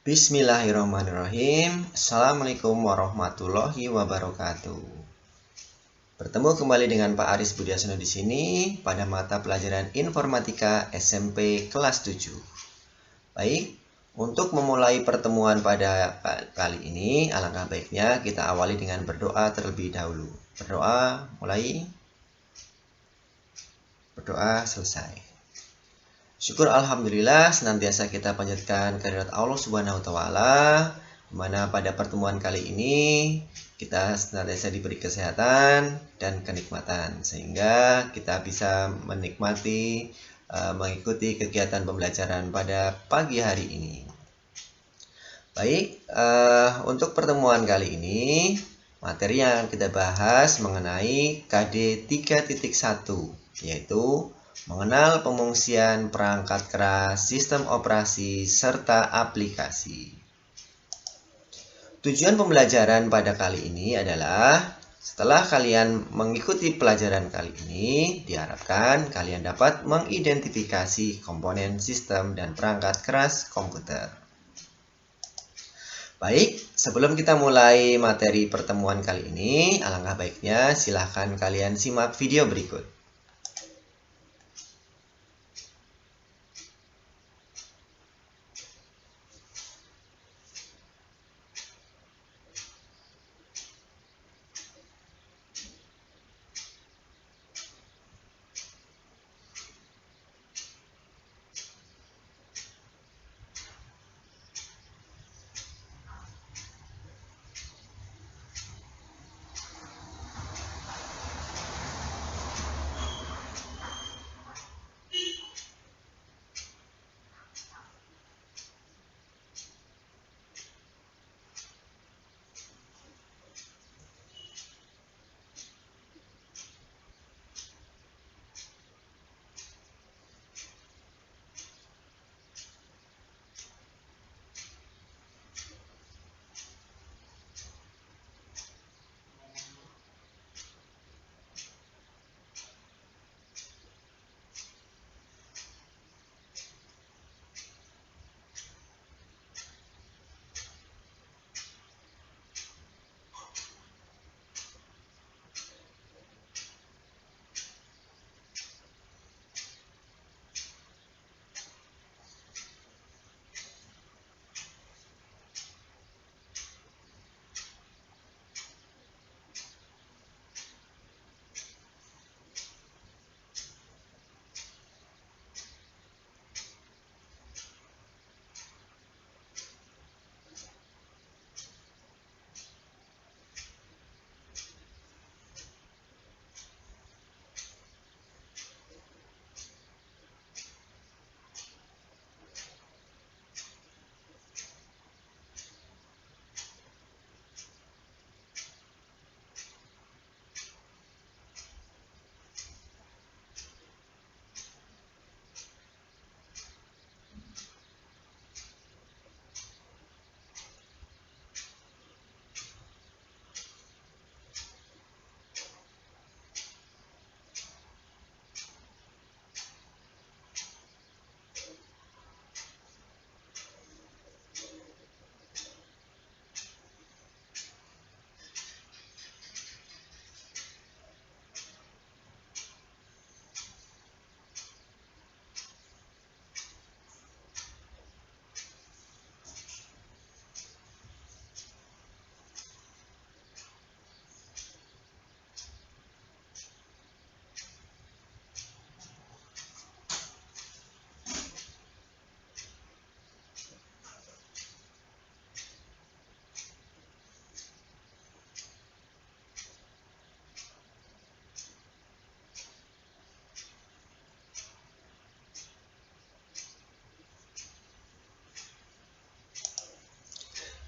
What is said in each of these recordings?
Bismillahirrahmanirrahim. Assalamualaikum warahmatullahi wabarakatuh. Bertemu kembali dengan Pak Aris Budiasono di sini pada mata pelajaran Informatika SMP kelas 7. Baik, untuk memulai pertemuan pada kali ini, alangkah baiknya kita awali dengan berdoa terlebih dahulu. Berdoa, mulai. Berdoa, selesai. Syukur alhamdulillah senantiasa kita panjatkan kehadirat Allah Subhanahu wa taala, di mana pada pertemuan kali ini kita senantiasa diberi kesehatan dan kenikmatan sehingga kita bisa menikmati mengikuti kegiatan pembelajaran pada pagi hari ini. Baik, untuk pertemuan kali ini materi yang kita bahas mengenai KD 3.1 yaitu mengenal pemungsian perangkat keras, sistem operasi, serta aplikasi. Tujuan pembelajaran pada kali ini adalah setelah kalian mengikuti pelajaran kali ini, diharapkan kalian dapat mengidentifikasi komponen sistem dan perangkat keras komputer. Baik, sebelum kita mulai materi pertemuan kali ini, alangkah baiknya silahkan kalian simak video berikut.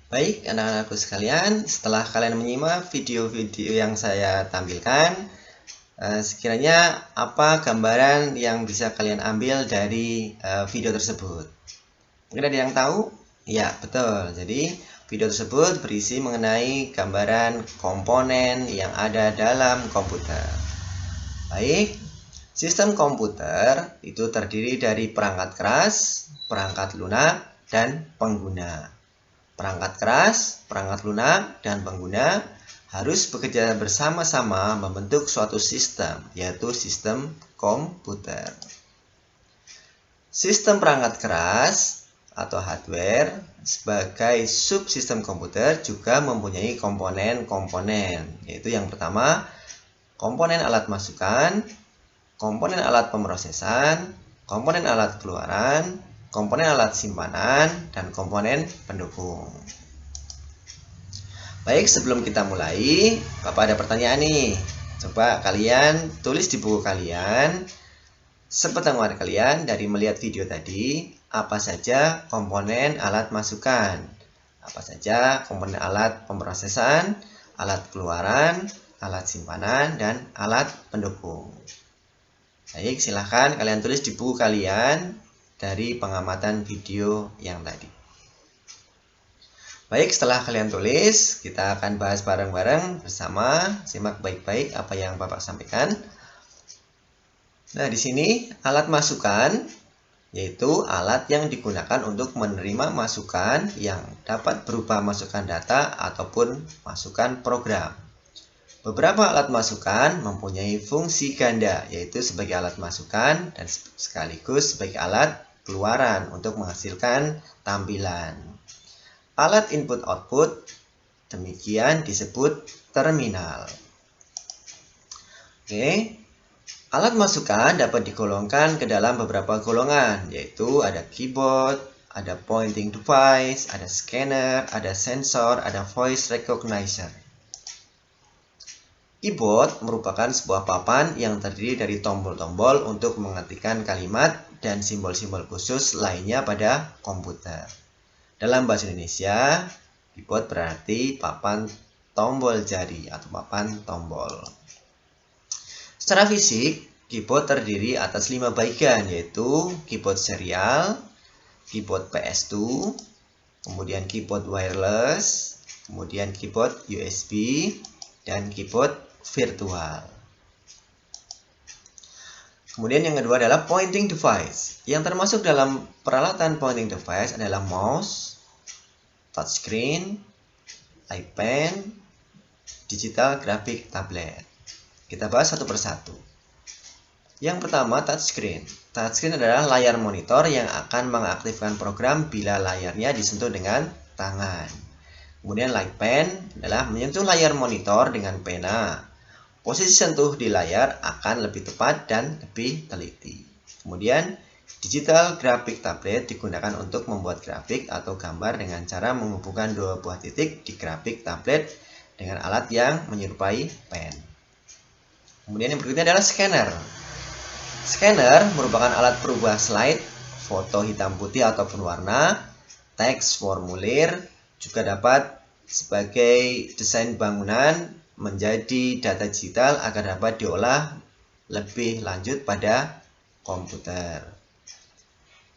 Baik, anak-anakku sekalian, setelah kalian menyimak video-video yang saya tampilkan, sekiranya apa gambaran yang bisa kalian ambil dari video tersebut? Mungkin ada yang tahu? Ya, betul. Jadi, video tersebut berisi mengenai gambaran komponen yang ada dalam komputer. Baik, sistem komputer itu terdiri dari perangkat keras, perangkat lunak, dan pengguna. Perangkat keras, perangkat lunak, dan pengguna harus bekerja bersama-sama membentuk suatu sistem, yaitu sistem komputer. Sistem perangkat keras atau hardware sebagai subsistem komputer juga mempunyai komponen-komponen, yaitu yang pertama, komponen alat masukan, komponen alat pemrosesan, komponen alat keluaran, komponen alat simpanan, dan komponen pendukung. Baik, sebelum kita mulai, Bapak ada pertanyaan nih. Coba kalian tulis di buku kalian, sepengetahuan kalian dari melihat video tadi, apa saja komponen alat masukan, apa saja komponen alat pemrosesan, alat keluaran, alat simpanan, dan alat pendukung. Baik, silahkan kalian tulis di buku kalian dari pengamatan video yang tadi. Baik, setelah kalian tulis, kita akan bahas bareng-bareng bersama. Simak baik-baik apa yang Bapak sampaikan. Nah, di sini alat masukan yaitu alat yang digunakan untuk menerima masukan yang dapat berupa masukan data ataupun masukan program. Beberapa alat masukan mempunyai fungsi ganda, yaitu sebagai alat masukan dan sekaligus sebagai alat keluaran untuk menghasilkan tampilan. Alat input-output demikian disebut terminal. Oke. Alat masukan dapat digolongkan ke dalam beberapa golongan, yaitu ada keyboard, ada pointing device, ada scanner, ada sensor, ada voice recognition. Keyboard merupakan sebuah papan yang terdiri dari tombol-tombol untuk mengetikkan kalimat dan simbol-simbol khusus lainnya pada komputer. Dalam bahasa Indonesia, keyboard berarti papan tombol jari atau papan tombol. Secara fisik, keyboard terdiri atas 5 bagian, yaitu keyboard serial, keyboard PS2, kemudian keyboard wireless, kemudian keyboard USB, dan keyboard virtual. Kemudian yang kedua adalah pointing device. Yang termasuk dalam peralatan pointing device adalah mouse, touchscreen, iPad, digital graphic tablet. Kita bahas satu persatu. Yang pertama, touchscreen. Touchscreen adalah layar monitor yang akan mengaktifkan program bila layarnya disentuh dengan tangan. Kemudian light pen adalah menyentuh layar monitor dengan pena. Posisi sentuh di layar akan lebih tepat dan lebih teliti. Kemudian, digital graphic tablet digunakan untuk membuat grafik atau gambar dengan cara menghubungkan dua buah titik di grafik tablet dengan alat yang menyerupai pen. Kemudian yang berikutnya adalah scanner. Scanner merupakan alat perubah slide, foto hitam putih ataupun warna, teks formulir, juga dapat sebagai desain bangunan menjadi data digital agar dapat diolah lebih lanjut pada komputer.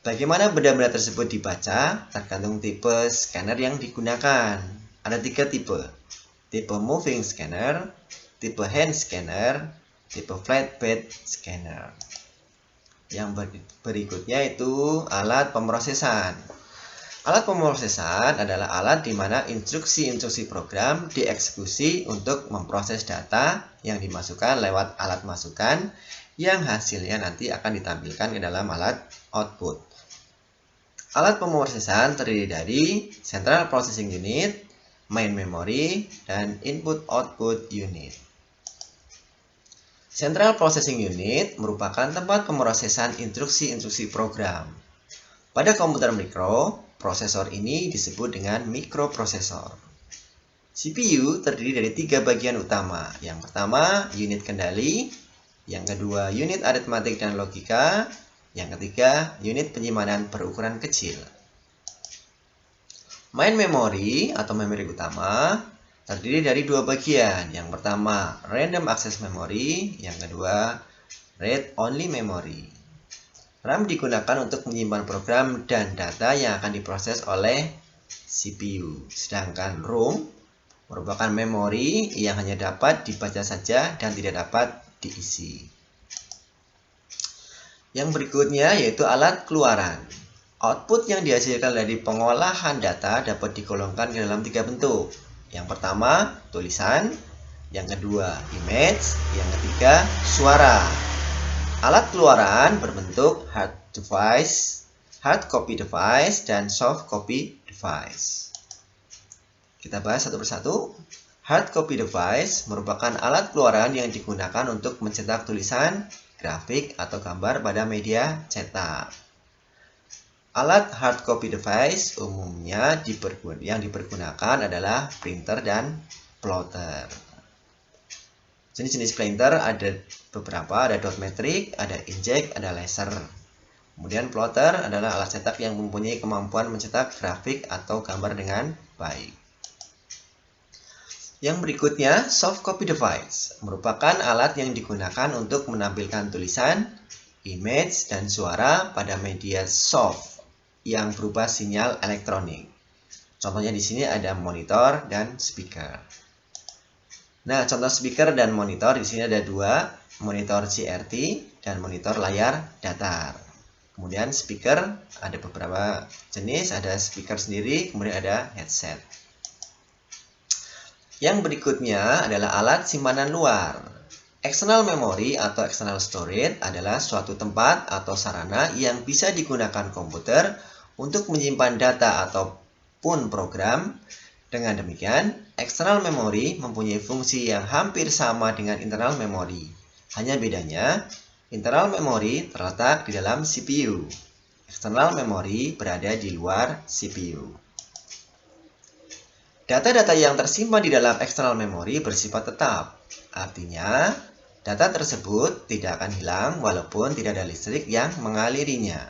Bagaimana benda-benda tersebut dibaca tergantung tipe scanner yang digunakan. Ada 3 tipe. Tipe moving scanner, tipe hand scanner, tipe flatbed scanner. Yang berikutnya itu alat pemrosesan. Alat pemrosesan adalah alat di mana instruksi-instruksi program dieksekusi untuk memproses data yang dimasukkan lewat alat masukan yang hasilnya nanti akan ditampilkan ke dalam alat output. Alat pemrosesan terdiri dari Central Processing Unit, Main Memory, dan Input-Output Unit. Central Processing Unit merupakan tempat pemrosesan instruksi-instruksi program. Pada komputer mikro, prosesor ini disebut dengan mikroprosesor. CPU terdiri dari 3 bagian utama. Yang pertama, unit kendali. Yang kedua, unit aritmatik dan logika. Yang ketiga, unit penyimpanan berukuran kecil. Main memory atau memori utama terdiri dari 2 bagian. Yang pertama, random access memory. Yang kedua, read-only memory. RAM digunakan untuk menyimpan program dan data yang akan diproses oleh CPU. Sedangkan ROM merupakan memori yang hanya dapat dibaca saja dan tidak dapat diisi. Yang berikutnya yaitu alat keluaran. Output yang dihasilkan dari pengolahan data dapat digolongkan ke dalam 3 bentuk. Yang pertama, tulisan. Yang kedua, image. Yang ketiga, suara. Alat keluaran berbentuk hard copy device, dan soft copy device. Kita bahas satu persatu. Hard copy device merupakan alat keluaran yang digunakan untuk mencetak tulisan, grafik, atau gambar pada media cetak. Alat hard copy device umumnya yang dipergunakan adalah printer dan plotter. Jenis-jenis printer ada beberapa, ada dot matrix, ada inkjet, ada laser. Kemudian plotter adalah alat cetak yang mempunyai kemampuan mencetak grafik atau gambar dengan baik. Yang berikutnya, soft copy device merupakan alat yang digunakan untuk menampilkan tulisan, image, dan suara pada media soft yang berupa sinyal elektronik. Contohnya di sini ada monitor dan speaker. Nah, contoh speaker dan monitor di sini ada dua, monitor CRT dan monitor layar datar. Kemudian speaker ada beberapa jenis, ada speaker sendiri, kemudian ada headset. Yang berikutnya adalah alat simpanan luar. External memory atau external storage adalah suatu tempat atau sarana yang bisa digunakan komputer untuk menyimpan data ataupun program. Dengan demikian, external memory mempunyai fungsi yang hampir sama dengan internal memory. Hanya bedanya, internal memory terletak di dalam CPU. External memory berada di luar CPU. Data-data yang tersimpan di dalam external memory bersifat tetap. Artinya, data tersebut tidak akan hilang walaupun tidak ada listrik yang mengalirinya.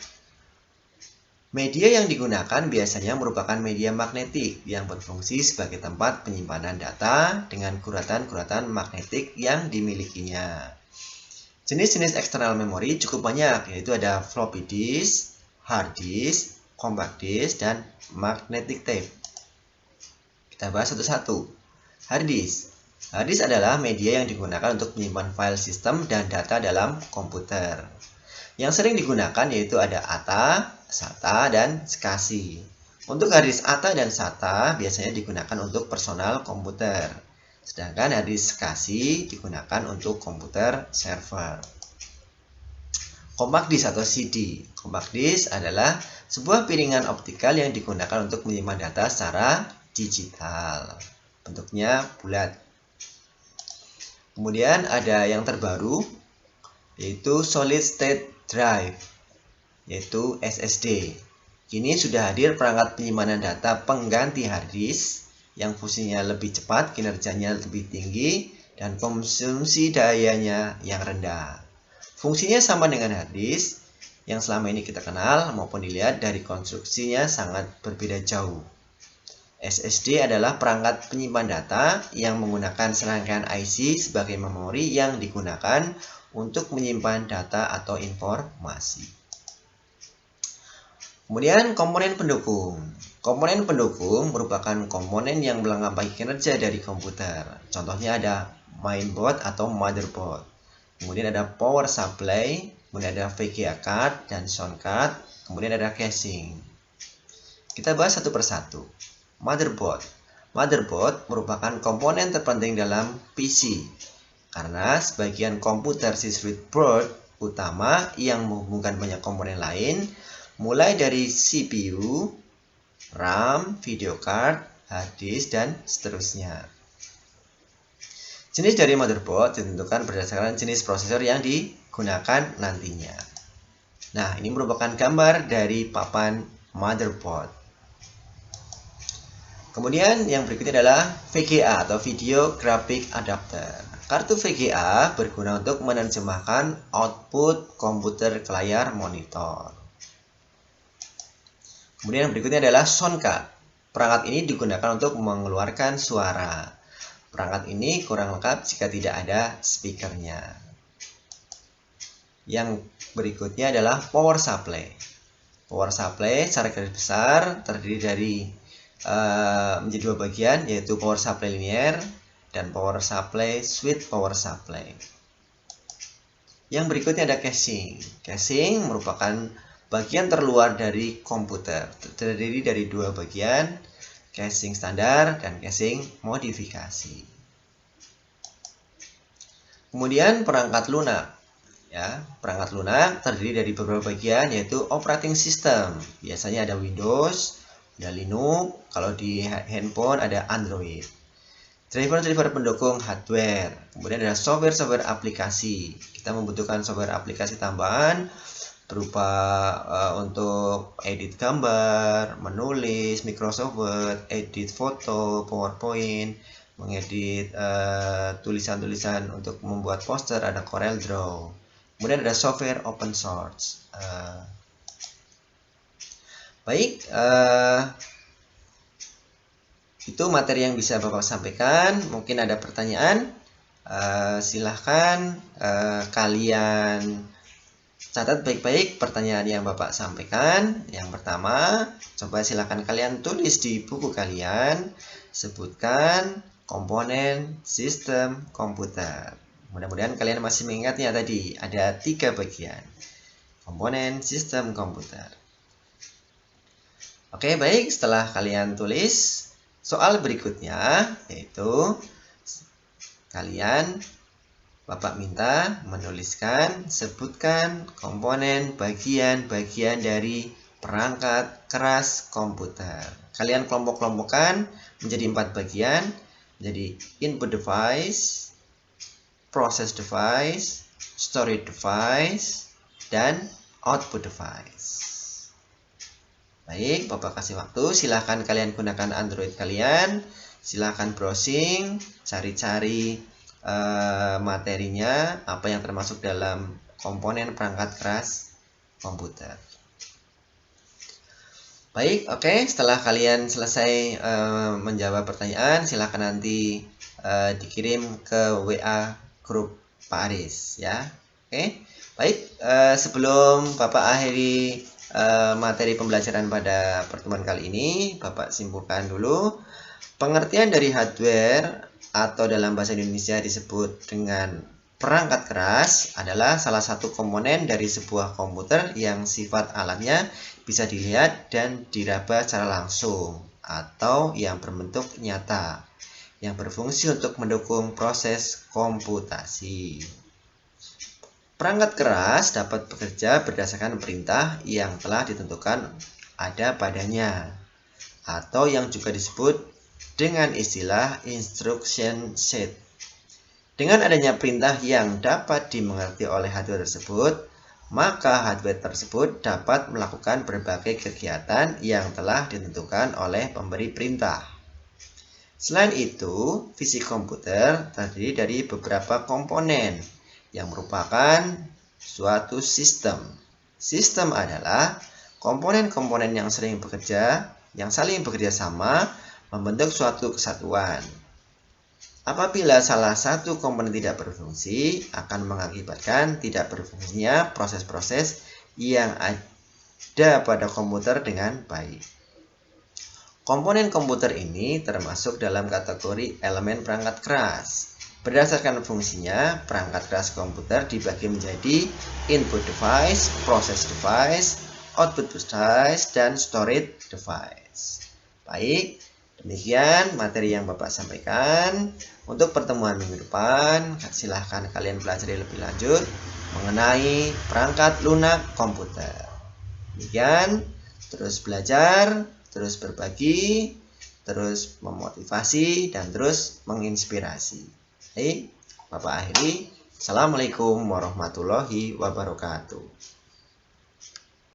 Media yang digunakan biasanya merupakan media magnetik yang berfungsi sebagai tempat penyimpanan data dengan kuratan-kuratan magnetik yang dimilikinya. Jenis-jenis external memory cukup banyak, yaitu ada floppy disk, hard disk, compact disk, dan magnetic tape. Kita bahas satu-satu. Hard disk. Hard disk adalah media yang digunakan untuk menyimpan file sistem dan data dalam komputer. Yang sering digunakan yaitu ada ATA, SATA, dan SCSI. Untuk hard disk ATA dan SATA biasanya digunakan untuk personal komputer. Sedangkan hard disk SCSI digunakan untuk komputer server. Compact disk atau CD. Compact disk adalah sebuah piringan optikal yang digunakan untuk menyimpan data secara digital. Bentuknya bulat. Kemudian ada yang terbaru yaitu solid state drive, yaitu SSD. Kini sudah hadir perangkat penyimpanan data pengganti hard disk yang fungsinya lebih cepat, kinerjanya lebih tinggi, dan konsumsi dayanya yang rendah. Fungsinya sama dengan hard disk yang selama ini kita kenal maupun dilihat dari konstruksinya sangat berbeda jauh. SSD adalah perangkat penyimpan data yang menggunakan serangkaian IC sebagai memori yang digunakan untuk menyimpan data atau informasi. Kemudian komponen pendukung. Komponen pendukung merupakan komponen yang melengkapi kinerja dari komputer. Contohnya ada mainboard atau motherboard. Kemudian ada power supply, kemudian ada VGA card dan sound card, kemudian ada casing. Kita bahas satu persatu. Motherboard. Motherboard merupakan komponen terpenting dalam PC. Karena sebagian komputer siswit board utama yang menghubungkan banyak komponen lain, mulai dari CPU, RAM, video card, hard disk, dan seterusnya. Jenis dari motherboard ditentukan berdasarkan jenis prosesor yang digunakan nantinya. Nah, ini merupakan gambar dari papan motherboard. Kemudian yang berikutnya adalah VGA atau Video Graphic Adapter. Kartu VGA berguna untuk menerjemahkan output komputer ke layar monitor. Kemudian yang berikutnya adalah sound card. Perangkat ini digunakan untuk mengeluarkan suara. Perangkat ini kurang lengkap jika tidak ada speakernya. Yang berikutnya adalah power supply. Power supply secara garis besar terdiri dari menjadi dua bagian, yaitu power supply linear dan power supply switch power supply. Yang berikutnya ada casing. Casing merupakan bagian terluar dari komputer. Terdiri dari dua bagian, casing standar dan casing modifikasi. Kemudian perangkat lunak. Ya, perangkat lunak terdiri dari beberapa bagian, yaitu operating system. Biasanya ada Windows, ada Linux, kalau di handphone ada Android. Driver-driver pendukung hardware. Kemudian ada software-software aplikasi. Kita membutuhkan software aplikasi tambahan berupa untuk edit gambar, menulis, Microsoft Word, edit foto, PowerPoint, mengedit tulisan-tulisan untuk membuat poster, ada Corel Draw. Kemudian ada software open source. Baik, itu materi yang bisa Bapak sampaikan. Mungkin ada pertanyaan, silahkan kalian catat baik-baik pertanyaan yang Bapak sampaikan. Yang pertama, coba silahkan kalian tulis di buku kalian, sebutkan komponen sistem komputer. Mudah-mudahan kalian masih mengingatnya tadi, ada 3 bagian komponen sistem komputer. Oke, baik, setelah kalian tulis, soal berikutnya yaitu kalian, Bapak minta menuliskan, sebutkan komponen bagian-bagian dari perangkat keras komputer. Kalian kelompok-kelompokkan menjadi 4 bagian, jadi input device, process device, storage device, dan output device. Baik, Bapak kasih waktu, silahkan kalian gunakan Android kalian, silahkan browsing, cari-cari materinya, apa yang termasuk dalam komponen perangkat keras komputer. Baik, oke, setelah kalian selesai menjawab pertanyaan, silahkan nanti dikirim ke WA grup Pak Aris ya. Oke, baik, sebelum Bapak akhiri materi pembelajaran pada pertemuan kali ini, Bapak simpulkan dulu. Pengertian dari hardware atau dalam bahasa Indonesia disebut dengan perangkat keras adalah salah satu komponen dari sebuah komputer yang sifat alatnya bisa dilihat dan diraba secara langsung atau yang berbentuk nyata, yang berfungsi untuk mendukung proses komputasi. Perangkat keras dapat bekerja berdasarkan perintah yang telah ditentukan ada padanya, atau yang juga disebut dengan istilah instruction set. Dengan adanya perintah yang dapat dimengerti oleh hardware tersebut, maka hardware tersebut dapat melakukan berbagai kegiatan yang telah ditentukan oleh pemberi perintah. Selain itu, fisik komputer terdiri dari beberapa komponen yang merupakan suatu sistem. Sistem adalah komponen-komponen yang saling bekerja sama membentuk suatu kesatuan. Apabila salah satu komponen tidak berfungsi, akan mengakibatkan tidak berfungsinya proses-proses yang ada pada komputer dengan baik. Komponen komputer ini termasuk dalam kategori elemen perangkat keras. Berdasarkan fungsinya, perangkat keras komputer dibagi menjadi input device, process device, output device, dan storage device. Baik, demikian materi yang Bapak sampaikan. Untuk pertemuan minggu depan, silahkan kalian pelajari lebih lanjut mengenai perangkat lunak komputer. Demikian, terus belajar, terus berbagi, terus memotivasi, dan terus menginspirasi. Baik, Bapak akhiri. Assalamualaikum warahmatullahi wabarakatuh.